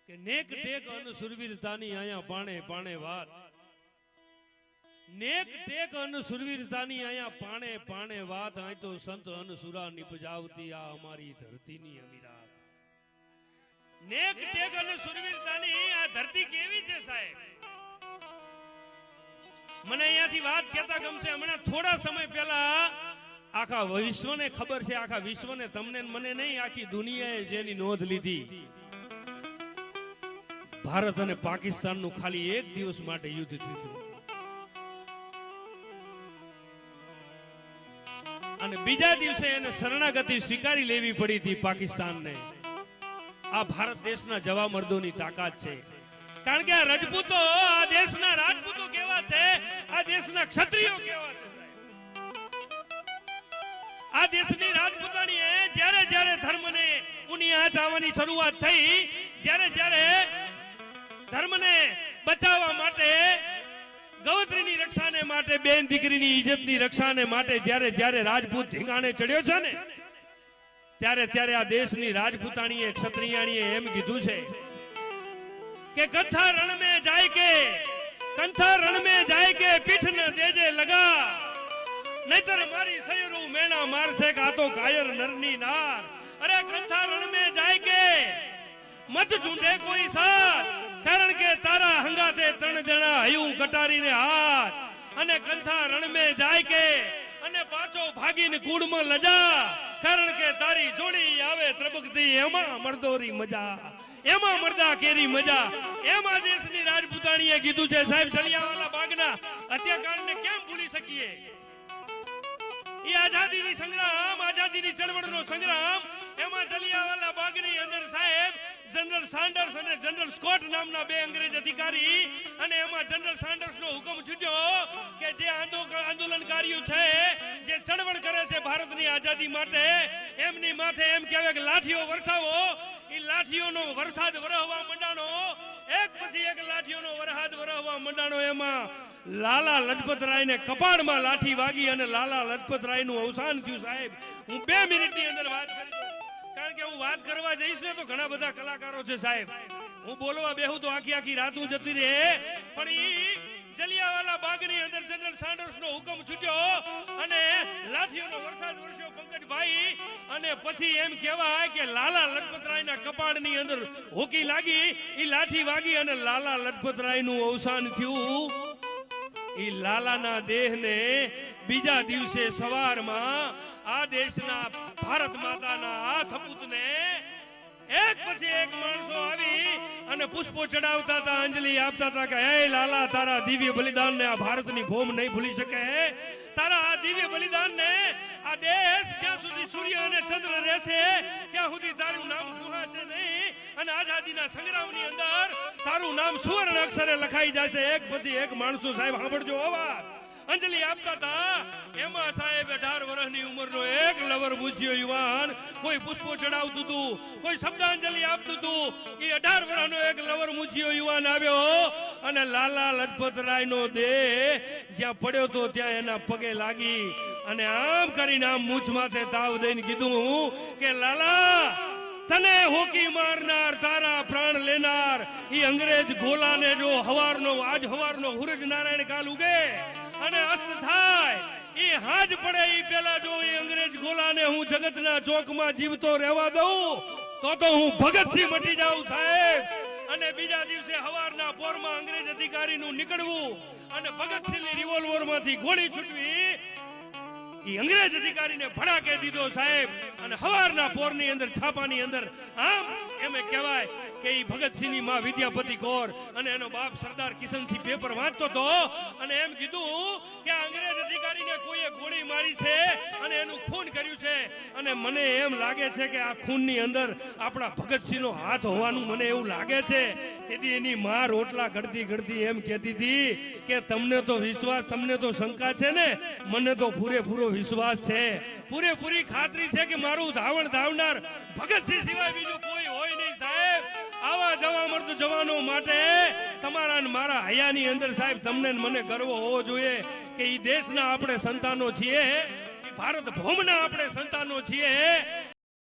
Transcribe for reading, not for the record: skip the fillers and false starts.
કે નેક ટેક અન સુરવીરતાની આયા પાણે પાણે વાત, નેક ટેક અન સુરવીરતાની આયા પાણે પાણે વાત, આ તો સંત અન સુરા નિપજાવતી આ અમારી ધરતીની અમીરાત. નેક ટેક અન સુરવીરતાની આ ધરતી કેવી છે સાહેબ? મને અહીંયાથી વાત કહેતા ગમશે. હમણાં થોડા સમય પહેલા આખા વિશ્વને ખબર છે, આખા વિશ્વને, તમને મને નહીં, આખી દુનિયાએ જેની નોંધ લીધી, ભારત અને પાકિસ્તાનનું ખાલી એક દિવસ માટે યુદ્ધ થયું હતું અને બીજા દિવસે એને શરણાગતિ સ્વીકારી લેવી પડી હતી પાકિસ્તાનને. આ ભારત દેશના જવા મર્દોની તાકાત છે. કારણ કે આ રજપૂતો, આ દેશના રાજપૂતો કેવા છે, આ દેશના ક્ષત્રિયો કેવા છે. આ દેશની રાજપૂતાણીએ જ્યારે જ્યારે ધર્મને ઉની આંચ આવવાની શરૂઆત થઈ, જ્યારે જ્યારે ધર્મને બચાવવા માટે, ગૌત્રીની રક્ષાને માટે, બેન દીકરીની ઇજ્જતની રક્ષાને માટે જ્યારે જ્યારે રાજપૂત ધીંગાણે ચડ્યો છે ને, ત્યારે ત્યારે આ દેશની રાજપૂતાણીએ, ક્ષત્રિયાણીએ એમ કીધું છે કે કંથા રણ में જાય કે, કંથા રણ में જાય કે પીઠ ન દેજે લગા, નહીતર મારી સૈરું મેણા મારશે કે આ તો કાયર નરની નાર. અરે કંથા રણ में જાય કે મત ઢૂંઢે કોઈ સાથ, કારણ કે તારા હંગાતે ત્રણ જણા હયું કટારીને હાથ. અને કંથા રણ में જાય કે અને પાછો ભાગીને કુળમાં લજા, કારણ કે તારી જોડી આવે ત્રબકતી એમાં મરદોરી મજા, એમાં મરદા કેરી મજા. એમાં દેશની રાજપૂતાણીએ કીધું છે સાહેબ. જલિયાવાલા બાગના હત્યાકાંડને કેમ ભૂલી શકીએ? એ આઝાદીની સંગ્રામ, આઝાદીની ચળવળનો સંગ્રામ, એમાં જલિયાવાલા બાગની અંદર સાહેબ જનરલ સાન્ડર્સ અને જનરલ સ્કોટ નામના બે અંગ્રેજ અધિકારી, અને એમાં જનરલ સાન્ડર્સનો હુકમ છૂટ્યો કે જે આંદોલનકારીઓ છે, જે ચળવળ કરે છે ભારતની આઝાદી માટે, એમની માથે એમ કહેવાય કે લાઠીઓ વરસાવો. એ લાઠીઓનો વરસાદ વરહવા મંડાણો, એક પછી એક લાઠીઓનો વરસાદ વરહવા મંડાણો. એમાં લાલા લજપત રાયને કપાળમાં લાઠી વાગી અને લાલા લજપત રાયનું અવસાન થયું સાહેબ. હું 2 મિનિટની અંદર વાત કરી દઉં, કારણ કે હું વાત કરવા જઈશ ને તો ઘણા બધા કલાકારો છે સાહેબ. હું બોલવા બેહું તો આખી આખી રાત જતી રહે. પણ ઈ જલિયાવાલા બાગની અંદર જનરલ સાન્ડર્સનો હુકમ છૂટ્યો અને લાઠીઓનો વરસાદ વરસ્યો પંકજભાઈ. અને પછી એમ કહેવાય કે લાલા લજપત રાયના કપાળની અંદર હોકી લાગી, ઈ લાઠી વાગી અને લાલા લજપત રાયનું અવસાન થયું. ઈ લાલાના દેહને બીજા દિવસે સવારમાં આ દેશના ભારત માતાના આ સપૂતને એક પછી એક માણસો આવી અને પુષ્પો ચડાવતા હતા, અંજલિ આપતા હતા કે હે લાલા, તારા દિવ્ય બલિદાનને આ ભારતની ભૂમ નહીં ભૂલી શકે. તારા આ દિવ્ય બલિદાનને આ દેશ જ્યાં સુધી સૂર્ય અને ચંદ્ર રહેશે ત્યાં સુધી તારું નામ ભૂલાશે નહીં, અને આઝાદીના સંગ્રામની અંદર તારું નામ સુવર્ણ અક્ષરે લખાઈ જશે. એક પછી એક માણસો સાહેબ સાંભળજો અવાજ અંજલિ આપતા હતા. એમાં સાહેબ 18 વર્ષની ઉંમરનો એક લવર મૂછ્યો યુવાન, કોઈ પુષ્પો ચડાવતું હતું, કોઈ શબ્દાંજલિ આપતું હતું. એ 18 વર્ષનો એક લવર મૂછ્યો યુવાન આવ્યો અને લાલા લજપત રાયનો દેહ જ્યાં પડ્યો તો ત્યાં એના પગે લાગી અને આમ કરીને આમ મૂછ માથે તાવ દઈને કીધું કે લાલા, તને હોકી મારનાર, તારા પ્રાણ લેનાર ઈ અંગ્રેજ ગોલાને જો આજ હવારનો સૂરજ નારાયણ કાલ ઉગે અને અસ્ત થાય, ઈ હાજ પડે ઈ પેલા જો ઈ અંગ્રેજ ગોલાને હું જગતના ચોકમાં જીવતો રહેવા દઉં તો હું ભગતસિંહ મટી જાઉં સાહેબ. અને બીજા દિવસે હવારના પોરમાં અંગ્રેજ અધિકારીનું નીકળવું અને ભગતસિંહની રિવોલ્વરમાંથી ગોળી છૂટવી, ઈ અંગ્રેજ અધિકારીને ભડાકે દીધો સાહેબ. અને હવારના પોરની અંદર છાપાની અંદર આમ એમ કહેવાય કે ઈ ભગતસિંહની માં વિદ્યાપતિ કૌર અને એનો બાપ સરદાર કિશનસિંહ પેપર વાંચતો હતો અને એમ કીધું કે અંગ્રેજ અધિકારીને કોઈએ ગોળી મારી છે અને એનું ખૂન કર્યું છે. અને મને એમ લાગે છે કે આ ખૂનની અંદર આપણા ભગતસિંહનો હાથ હોવાનું મને એવું લાગે છે. તેથી એની માં રોટલા ઘડતી ઘડતી એમ કહેતી હતી કે તમને તો વિશ્વાસ, તમને તો શંકા છે ને, મને તો પૂરેપૂરો વિશ્વાસ છે, પૂરેપૂરી ખાતરી છે કે મારું ધાવણ ધાવનાર ભગતસિંહ સિવાય બીજું કોઈ હોય નહીં સાહેબ. આવા જવા મર્દ જવાનો માટે તમારા ને મારા હયાની અંદર સાહેબ તમને મને ગર્વ હોવો જોઈએ કે ઈ દેશના આપણે સંતાનો છીએ, ભારત ભૂમના આપણે સંતાનો છીએ.